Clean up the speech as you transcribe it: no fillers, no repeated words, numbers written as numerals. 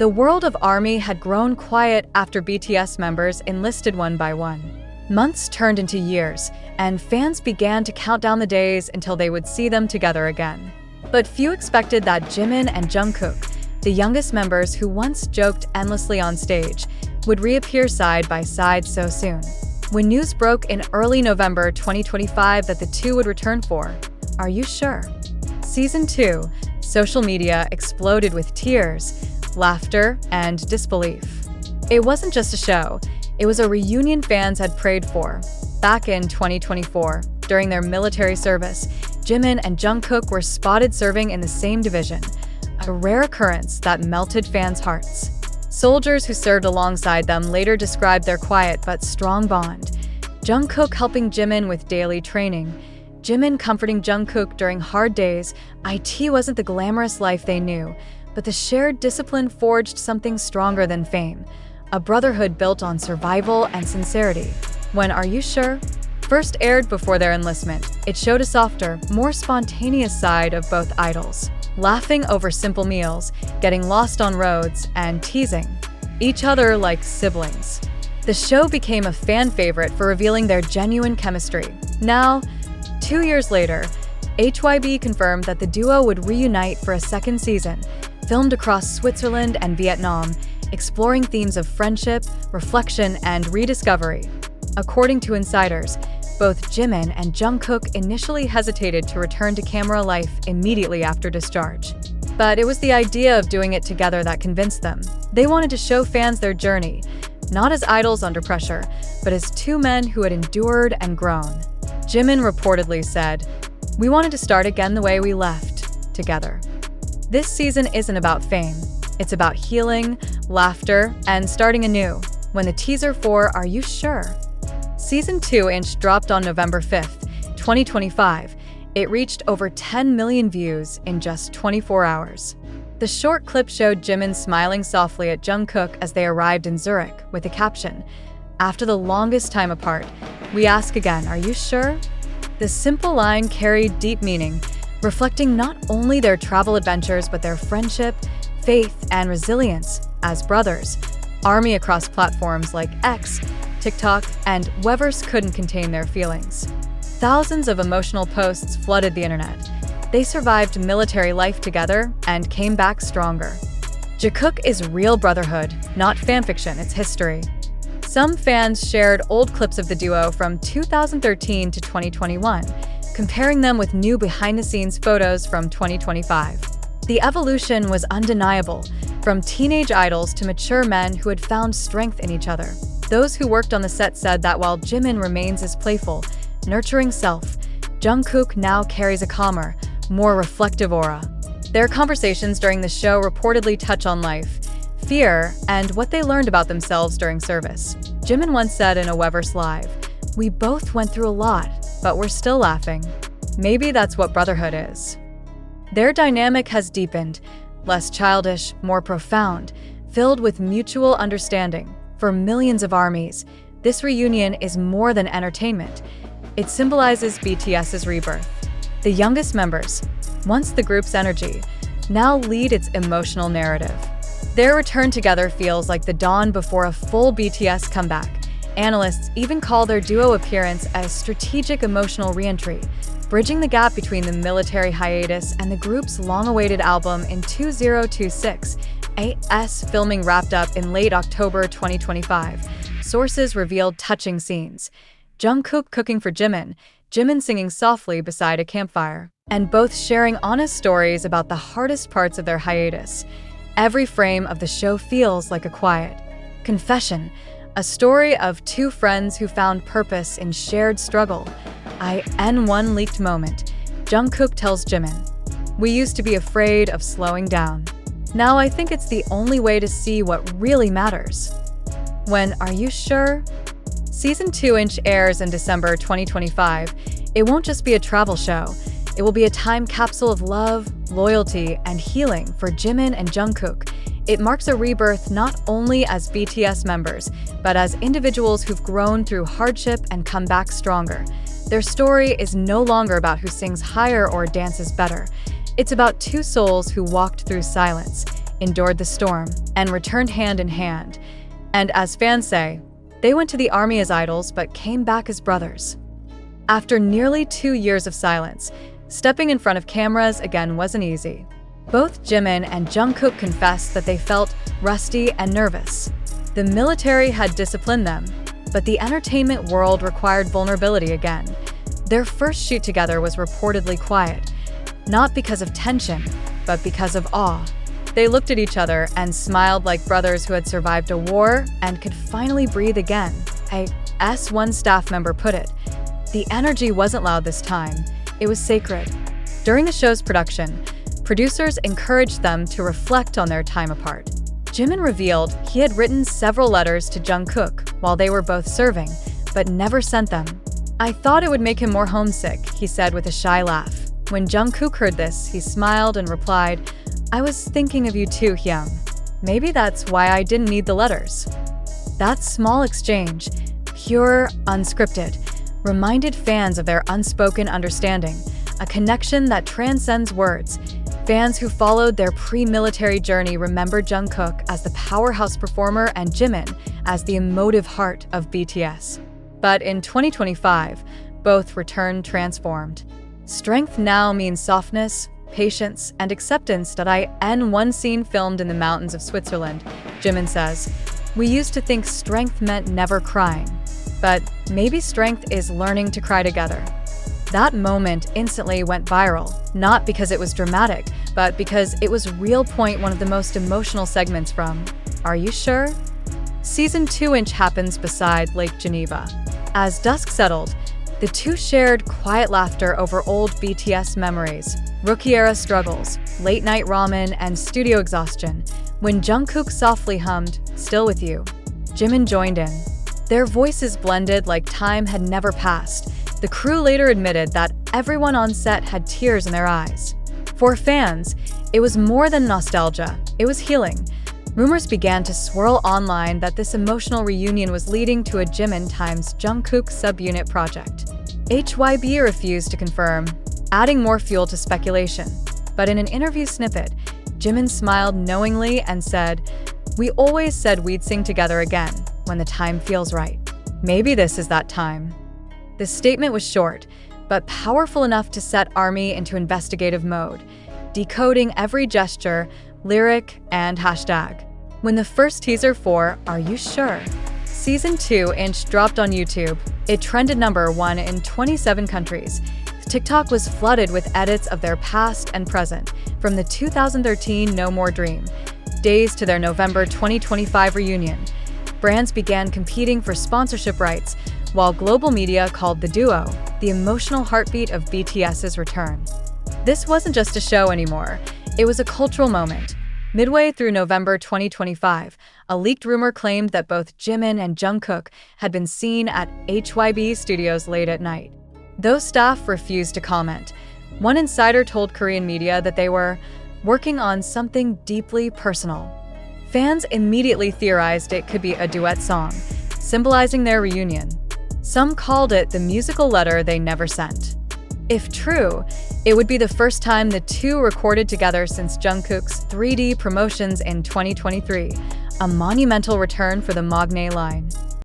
The world of ARMY had grown quiet after BTS members enlisted one by one. Months turned into years, and fans began to count down the days until they would see them together again. But few expected that Jimin and Jungkook, the youngest members who once joked endlessly on stage, would reappear side by side so soon. When news broke in early November 2025 that the two would return for Are You Sure? Season 2, social media exploded with tears, laughter, and disbelief. It wasn't just a show, it was a reunion fans had prayed for. Back in 2024, during their military service, Jimin and Jungkook were spotted serving in the same division, a rare occurrence that melted fans' hearts. Soldiers who served alongside them later described their quiet but strong bond. Jungkook helping Jimin with daily training, Jimin comforting Jungkook during hard days. It wasn't the glamorous life they knew, but the shared discipline forged something stronger than fame, a brotherhood built on survival and sincerity. When Are You Sure? First aired before their enlistment, it showed a softer, more spontaneous side of both idols. Laughing over simple meals, getting lost on roads, and teasing each other like siblings. The show became a fan favorite for revealing their genuine chemistry. Now, 2 years later, HYB confirmed that the duo would reunite for a second season, filmed across Switzerland and Vietnam, exploring themes of friendship, reflection, and rediscovery. According to insiders, both Jimin and Jungkook initially hesitated to return to camera life immediately after discharge. But it was the idea of doing it together that convinced them. They wanted to show fans their journey, not as idols under pressure, but as two men who had endured and grown. Jimin reportedly said, "We wanted to start again the way we left, together." This season isn't about fame. It's about healing, laughter, and starting anew. When the teaser for Are You Sure? Season 2 dropped on November 5th, 2025. It reached over 10 million views in just 24 hours. The short clip showed Jimin smiling softly at Jungkook as they arrived in Zurich with a caption, "After the longest time apart, we ask again, are you sure?" The simple line carried deep meaning, reflecting not only their travel adventures but their friendship, faith, and resilience as brothers. ARMY across platforms like X, TikTok, and Weverse couldn't contain their feelings. Thousands of emotional posts flooded the internet. They survived military life together and came back stronger. Jungkook is real brotherhood, not fanfiction, it's history. Some fans shared old clips of the duo from 2013 to 2021, comparing them with new behind-the-scenes photos from 2025. The evolution was undeniable, from teenage idols to mature men who had found strength in each other. Those who worked on the set said that while Jimin remains his playful, nurturing self, Jungkook now carries a calmer, more reflective aura. Their conversations during the show reportedly touch on life, fear, and what they learned about themselves during service. Jimin once said in a Weverse Live, "We both went through a lot, but we're still laughing." Maybe that's what brotherhood is. Their dynamic has deepened, less childish, more profound, filled with mutual understanding. For millions of ARMYs, this reunion is more than entertainment. It symbolizes BTS's rebirth. The youngest members, once the group's energy, now lead its emotional narrative. Their return together feels like the dawn before a full BTS comeback. Analysts even call their duo appearance a strategic emotional re-entry, bridging the gap between the military hiatus and the group's long-awaited album in 2026. AS filming wrapped up in late October 2025. Sources revealed touching scenes. Jungkook cooking for Jimin, Jimin singing softly beside a campfire, and both sharing honest stories about the hardest parts of their hiatus. Every frame of the show feels like a quiet confession, a story of two friends who found purpose in shared struggle. In one leaked moment, Jungkook tells Jimin, "We used to be afraid of slowing down. Now I think it's the only way to see what really matters." When Are You Sure? Season 2 airs in December 2025. It won't just be a travel show. It will be a time capsule of love, loyalty, and healing for Jimin and Jungkook. It marks a rebirth not only as BTS members, but as individuals who've grown through hardship and come back stronger. Their story is no longer about who sings higher or dances better. It's about two souls who walked through silence, endured the storm, and returned hand in hand. And as fans say, they went to the army as idols but came back as brothers. After nearly 2 years of silence, stepping in front of cameras again wasn't easy. Both Jimin and Jungkook confessed that they felt rusty and nervous. The military had disciplined them, but the entertainment world required vulnerability again. Their first shoot together was reportedly quiet, not because of tension, but because of awe. They looked at each other and smiled like brothers who had survived a war and could finally breathe again. As one staff member put it, the energy wasn't loud this time, it was sacred. During the show's production, producers encouraged them to reflect on their time apart. Jimin revealed he had written several letters to Jungkook while they were both serving, but never sent them. "I thought it would make him more homesick," he said with a shy laugh. When Jungkook heard this, he smiled and replied, "I was thinking of you too, Hyun. Maybe that's why I didn't need the letters." That small exchange, pure, unscripted, reminded fans of their unspoken understanding, a connection that transcends words. Fans who followed their pre-military journey remember Jungkook as the powerhouse performer and Jimin as the emotive heart of BTS. But in 2025, both returned transformed. "Strength now means softness, patience, and acceptance that I end one scene filmed in the mountains of Switzerland," Jimin says. "We used to think strength meant never crying, but maybe strength is learning to cry together." That moment instantly went viral, not because it was dramatic, but because it was real. One of the most emotional segments from Are You Sure? Season 2 happens beside Lake Geneva. As dusk settled, the two shared quiet laughter over old BTS memories, rookie-era struggles, late-night ramen, and studio exhaustion. When Jungkook softly hummed, "Still With You," Jimin joined in. Their voices blended like time had never passed. The crew later admitted that everyone on set had tears in their eyes. For fans, it was more than nostalgia, it was healing. Rumors began to swirl online that this emotional reunion was leading to a Jimin times Jungkook subunit project. HYB refused to confirm, adding more fuel to speculation. But in an interview snippet, Jimin smiled knowingly and said, "We always said we'd sing together again, when the time feels right. Maybe this is that time." The statement was short, but powerful enough to set ARMY into investigative mode, decoding every gesture, lyric, and hashtag. When the first teaser for Are You Sure? Season 2 dropped on YouTube, it trended #1 in 27 countries. TikTok was flooded with edits of their past and present, from the 2013 No More Dream days to their November 2025 reunion. Brands began competing for sponsorship rights, while global media called the duo the emotional heartbeat of BTS's return. This wasn't just a show anymore, it was a cultural moment. Midway through November 2025, a leaked rumor claimed that both Jimin and Jungkook had been seen at HYB Studios late at night. Though staff refused to comment, one insider told Korean media that they were working on something deeply personal. Fans immediately theorized it could be a duet song, symbolizing their reunion. Some called it the musical letter they never sent. If true, it would be the first time the two recorded together since Jungkook's 3D promotions in 2023, a monumental return for the Magne line.